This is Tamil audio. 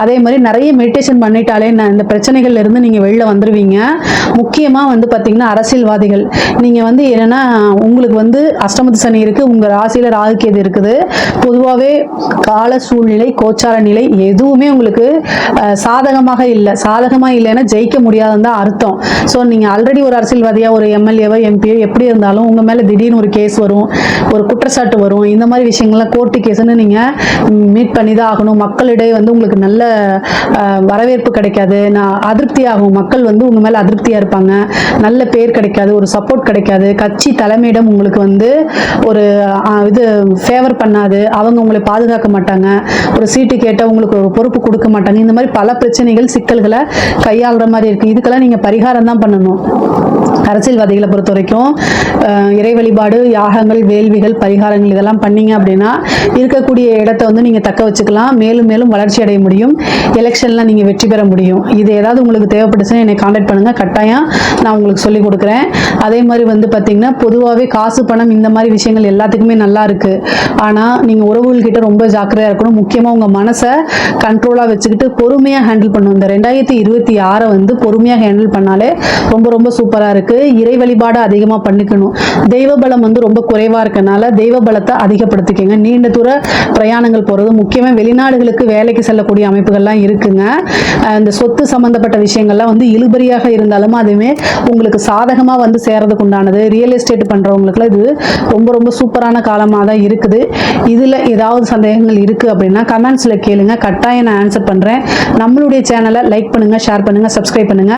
அதே மாதிரி நிறைய மெடிடேஷன் பண்ணிட்டாலே இந்த பிரச்சனைகள்ல இருந்து நீங்க வெளில வந்துருவீங்க. முக்கியமா வந்து பாத்தீங்கன்னா அரசியல்வாதிகள் நீங்க வந்து என்னன்னா உங்களுக்கு வந்து அஷ்டமத்து சனி இருக்கு, உங்க ராசியில ராகு கேது இருக்குது. பொதுவாகவே கால சூழ்நிலை கோச்சார நிலை எதுவுமே உங்களுக்கு சாதகமாக இல்லை. சாதகமா இல்லைன்னா ஜெயிக்க முடியாதுன்னு தான் அர்த்தம். ஸோ நீங்க ஆல்ரெடி ஒரு அரசியல்வாதியா ஒரு எம்எல்ஏவோ எம்பியோ எப்படி இருந்தாலும் உங்க மேல திடீர்னு ஒரு கேஸ் வரும், ஒரு குற்றச்சாட்டு வரும். இந்த மாதிரி விஷயங்கள்லாம் கோர்ட்டு கேஸ்ன்னு நீங்க மீட் பண்ணி தான் ஆகணும். மக்களிடையே வந்து உங்களுக்கு நல்ல வரவேற்பு கிடைக்காது, அதிருப்தி ஆகும். மக்கள் வந்து உங்க மேல அதிருப்தியா இருப்பாங்க, நல்ல பேர் கிடைக்காது, ஒரு சப்போர்ட் கிடைக்காது. கட்சி தலைமையிடம் உங்களுக்கு வந்து ஒரு இது ஃபேவர் பண்ணாது, அவங்க உங்களை பாதுகாக்க மாட்டாங்க, ஒரு சீட்டு கேட்டால் உங்களுக்கு ஒரு பொறுப்பு கொடுக்க மாட்டாங்க. இந்த மாதிரி பல பிரச்சனைகள் சிக்கல்களை கையாளுற மாதிரி இருக்கு. இதுக்கெல்லாம் நீங்க பரிகாரம் தான் பண்ணணும். அரசியல்வாதிகளை பொறுத்த வரைக்கும் இறை வழிபாடு, யாகங்கள், வேள்விகள், பரிகாரங்கள் இதெல்லாம் பண்ணீங்க அப்படின்னா இருக்கக்கூடிய இடத்த வந்து நீங்க தக்க வச்சுக்கலாம், மேலும் மேலும் வளர்ச்சி அடைய முடியும், எலெக்ஷன்ல நீங்க வெற்றி பெற முடியும். இது ஏதாவது உங்களுக்கு தேவைப்பட்டுச்சுன்னா என்னை கான்டாக்ட் பண்ணுங்க, கட்டாயம் நான் உங்களுக்கு சொல்லி கொடுக்குறேன். அதே மாதிரி வந்து பாத்தீங்கன்னா பொதுவாகவே காசு பணம் இந்த மாதிரி விஷயங்கள் எல்லாத்துக்குமே நல்லா இருக்கு. ஆனா நீங்க உறவுகள்கிட்ட ரொம்ப ஜாக்கிரதையா இருக்கணும். முக்கியமா உங்க மனசை கண்ட்ரோலா வச்சுக்கிட்டு பொறுமையா ஹேண்டில் பண்ணணும். இந்த 2026 வந்து பொறுமையா ஹேண்டில் பண்ணாலே ரொம்ப ரொம்ப சூப்பரா இருக்கு. இறை வழிபாடு அதிகமா பண்ணிக்கணும். தெய்வ பலம் வந்து ரொம்ப குறைவா இருக்கனால தெய்வ பலத்தை அதிகப்படுத்திக்கங்க. நீண்ட தூர பிரயாணங்கள் போறது, முக்கியமா வெளிநாடுகளுக்கு வேலைக்கு செல்லக்கூடிய அமைப்புகள்லாம் இருக்குங்க. இந்த சொத்து சம்பந்தப்பட்ட விஷயங்கள்லாம் வந்து இழுபறியாக இருந்தாலும் அதுவுமே உங்களுக்கு சாதகமா வந்து சேர்றதுக்கு உண்டானது. ரியல் எஸ்டேட் பண்றவங்களுக்குலாம் இது ரொம்ப ரொம்ப சூப்பரான காலமாக தான் இருக்குது. இதுல ஏதாவது சந்தேகங்கள் இருக்கு அப்படின்னா கமெண்ட்ஸ்ல கேளுங்க, கட்டாயம் நான் ஆன்சர் பண்றேன். நம்மளுடைய சேனலை லைக் பண்ணுங்க, ஷேர் பண்ணுங்க, சப்ஸ்கிரைப் பண்ணுங்க.